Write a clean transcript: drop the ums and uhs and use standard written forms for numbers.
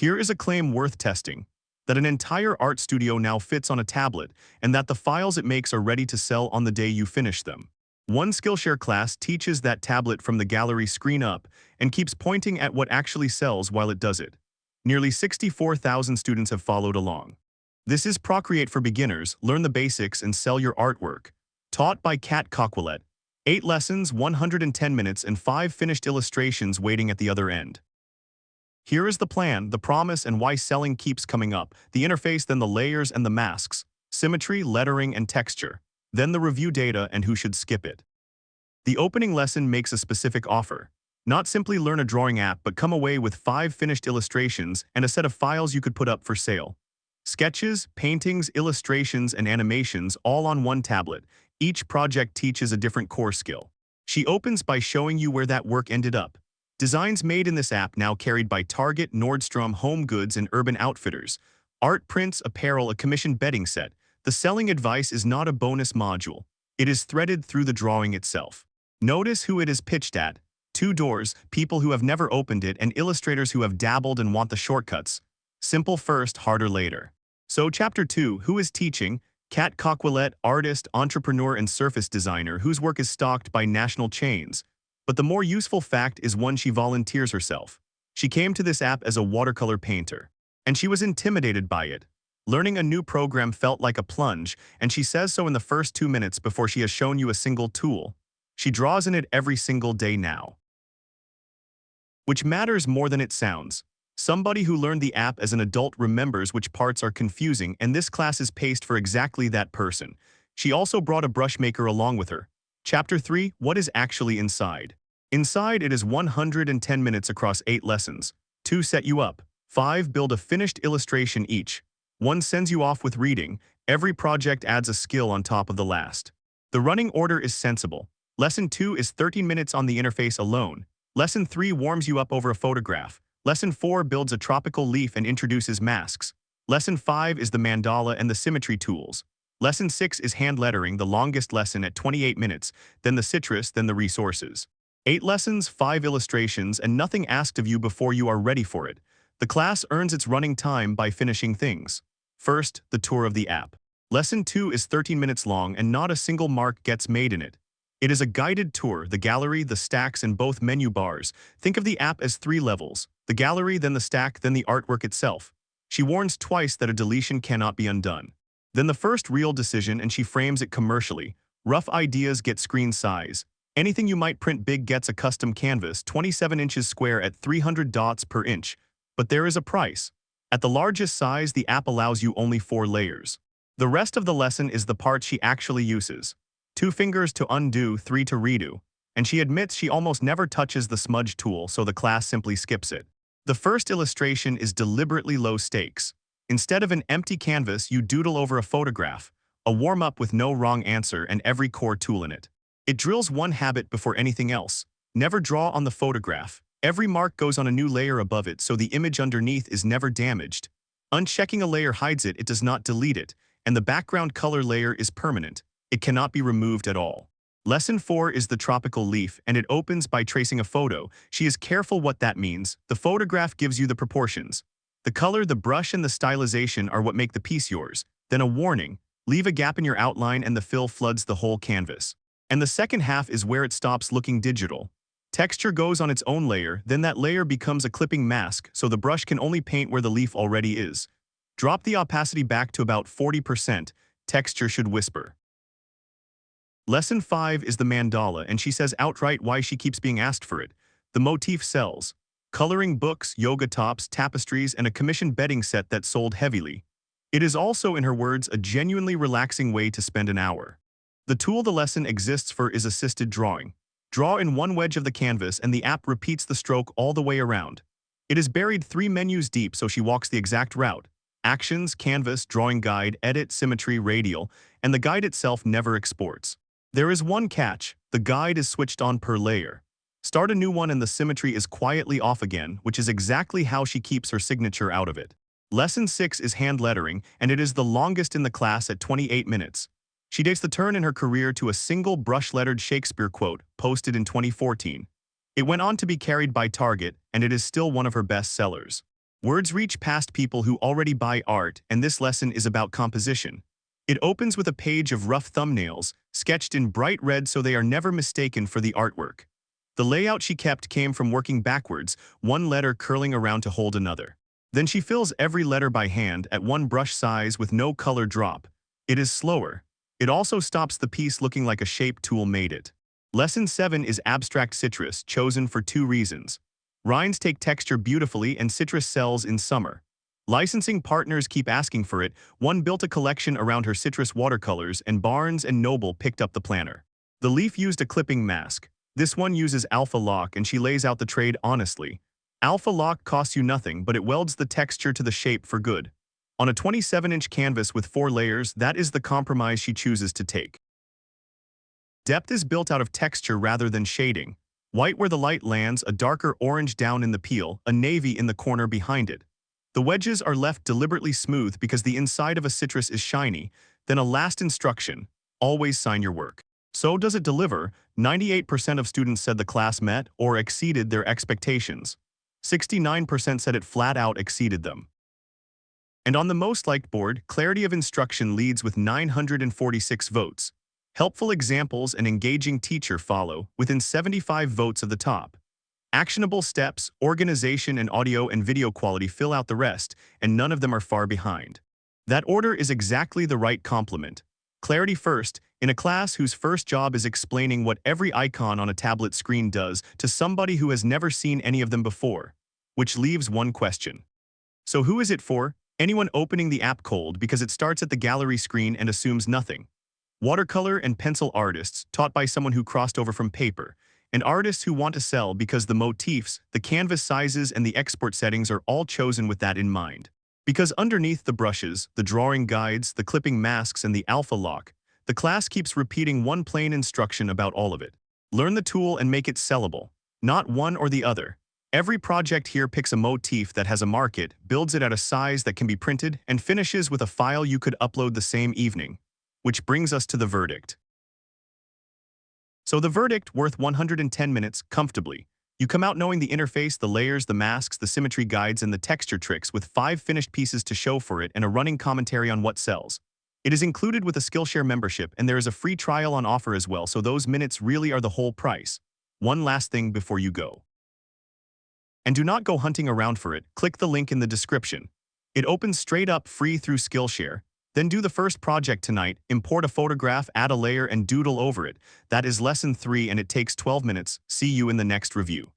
Here is a claim worth testing: that an entire art studio now fits on a tablet, and that the files it makes are ready to sell on the day you finish them. One Skillshare class teaches that tablet from the gallery screen up and keeps pointing at what actually sells while it does it. Nearly 64,000 students have followed along. This is Procreate for beginners. Learn the basics and sell your artwork. Taught by Cat Coquillette. 8 lessons, 110 minutes, and 5 finished illustrations waiting at the other end. Here is the plan, the promise, and why selling keeps coming up. The interface, then the layers and the masks. Symmetry, lettering, and texture. Then the review data and who should skip it. The opening lesson makes a specific offer. Not simply learn a drawing app, but come away with 5 finished illustrations and a set of files you could put up for sale. Sketches, paintings, illustrations, and animations all on one tablet. Each project teaches a different core skill. She opens by showing you where that work ended up. Designs made in this app now carried by Target, Nordstrom, Home Goods, and Urban Outfitters. Art, prints, apparel, a commissioned bedding set. The selling advice is not a bonus module. It is threaded through the drawing itself. Notice who it is pitched at. 2 doors, people who have never opened it, and illustrators who have dabbled and want the shortcuts. Simple first, harder later. So Chapter 2, who is teaching? Cat Coquillette, artist, entrepreneur, and surface designer whose work is stocked by national chains. But the more useful fact is one: she volunteers herself. She came to this app as a watercolor painter, and she was intimidated by it. Learning a new program felt like a plunge, and she says so in the first 2 minutes before she has shown you a single tool. She draws in it every single day now. Which matters more than it sounds. Somebody who learned the app as an adult remembers which parts are confusing, and this class is paced for exactly that person. She also brought a brush maker along with her. Chapter 3, what is actually inside? Inside, it is 110 minutes across 8 lessons. 2 set you up. 5 build a finished illustration each. 1 sends you off with reading. Every project adds a skill on top of the last. The running order is sensible. Lesson 2 is 13 minutes on the interface alone. Lesson 3 warms you up over a photograph. Lesson 4 builds a tropical leaf and introduces masks. Lesson 5 is the mandala and the symmetry tools. Lesson 6 is hand lettering, the longest lesson at 28 minutes, then the citrus, then the resources. 8 lessons, 5 illustrations, and nothing asked of you before you are ready for it. The class earns its running time by finishing things. First, the tour of the app. Lesson 2 is 13 minutes long and not a single mark gets made in it. It is a guided tour: the gallery, the stacks, and both menu bars. Think of the app as 3 levels: the gallery, then the stack, then the artwork itself. She warns twice that a deletion cannot be undone. Then the first real decision, and she frames it commercially. Rough ideas get screen size. Anything you might print big gets a custom canvas, 27 inches square at 300 dots per inch. But there is a price. At the largest size, the app allows you only 4 layers. The rest of the lesson is the part she actually uses. 2 fingers to undo, 3 to redo. And she admits she almost never touches the smudge tool, so the class simply skips it. The first illustration is deliberately low stakes. Instead of an empty canvas, you doodle over a photograph, a warm-up with no wrong answer and every core tool in it. It drills one habit before anything else: never draw on the photograph. Every mark goes on a new layer above it, so the image underneath is never damaged. Unchecking a layer hides it, it does not delete it, and the background color layer is permanent. It cannot be removed at all. Lesson 4 is the tropical leaf, and it opens by tracing a photo. She is careful what that means. The photograph gives you the proportions. The color, the brush, and the stylization are what make the piece yours. Then a warning: leave a gap in your outline and the fill floods the whole canvas. And the second half is where it stops looking digital. Texture goes on its own layer, then that layer becomes a clipping mask, so the brush can only paint where the leaf already is. Drop the opacity back to about 40%. Texture should whisper. Lesson 5 is the mandala, and she says outright why she keeps being asked for it. The motif sells. Coloring books, yoga tops, tapestries, and a commissioned bedding set that sold heavily. It is also, in her words, a genuinely relaxing way to spend an hour. The tool the lesson exists for is assisted drawing. Draw in one wedge of the canvas and the app repeats the stroke all the way around. It is buried 3 menus deep, so she walks the exact route: actions, canvas, drawing guide, edit, symmetry, radial, and the guide itself never exports. There is one catch: the guide is switched on per layer. Start a new one and the symmetry is quietly off again, which is exactly how she keeps her signature out of it. Lesson 6 is hand lettering, and it is the longest in the class at 28 minutes. She dates the turn in her career to a single brush-lettered Shakespeare quote posted in 2014. It went on to be carried by Target, and it is still one of her best sellers. Words reach past people who already buy art, and this lesson is about composition. It opens with a page of rough thumbnails, sketched in bright red so they are never mistaken for the artwork. The layout she kept came from working backwards, one letter curling around to hold another. Then she fills every letter by hand at one brush size with no color drop. It is slower. It also stops the piece looking like a shape tool made it. Lesson 7 is abstract citrus, chosen for 2 reasons. Rinds take texture beautifully and citrus sells in summer. Licensing partners keep asking for it. One built a collection around her citrus watercolors and Barnes & Noble picked up the planner. The leaf used a clipping mask. This one uses Alpha Lock and she lays out the trade honestly. Alpha Lock costs you nothing, but it welds the texture to the shape for good. On a 27-inch canvas with 4 layers, that is the compromise she chooses to take. Depth is built out of texture rather than shading. White where the light lands, a darker orange down in the peel, a navy in the corner behind it. The wedges are left deliberately smooth because the inside of a citrus is shiny. Then a last instruction: always sign your work. So does it deliver? 98% of students said the class met or exceeded their expectations. 69% said it flat out exceeded them. And on the most liked board, clarity of instruction leads with 946 votes. Helpful examples and engaging teacher follow, within 75 votes of the top. Actionable steps, organization, and audio and video quality fill out the rest, and none of them are far behind. That order is exactly the right complement. Clarity first, in a class whose first job is explaining what every icon on a tablet screen does to somebody who has never seen any of them before. Which leaves one question. So who is it for? Anyone opening the app cold because it starts at the gallery screen and assumes nothing. Watercolor and pencil artists, taught by someone who crossed over from paper, and artists who want to sell because the motifs, the canvas sizes, and the export settings are all chosen with that in mind. Because underneath the brushes, the drawing guides, the clipping masks, and the Alpha Lock, the class keeps repeating one plain instruction about all of it. Learn the tool and make it sellable, not one or the other. Every project here picks a motif that has a market, builds it at a size that can be printed, and finishes with a file you could upload the same evening. Which brings us to the verdict. So the verdict, worth 110 minutes, comfortably. You come out knowing the interface, the layers, the masks, the symmetry guides, and the texture tricks with 5 finished pieces to show for it and a running commentary on what sells. It is included with a Skillshare membership and there is a free trial on offer as well, so those minutes really are the whole price. One last thing before you go. And do not go hunting around for it, click the link in the description. It opens straight up free through Skillshare. Then do the first project tonight, import a photograph, add a layer, and doodle over it. That is lesson 3 and it takes 12 minutes. See you in the next review.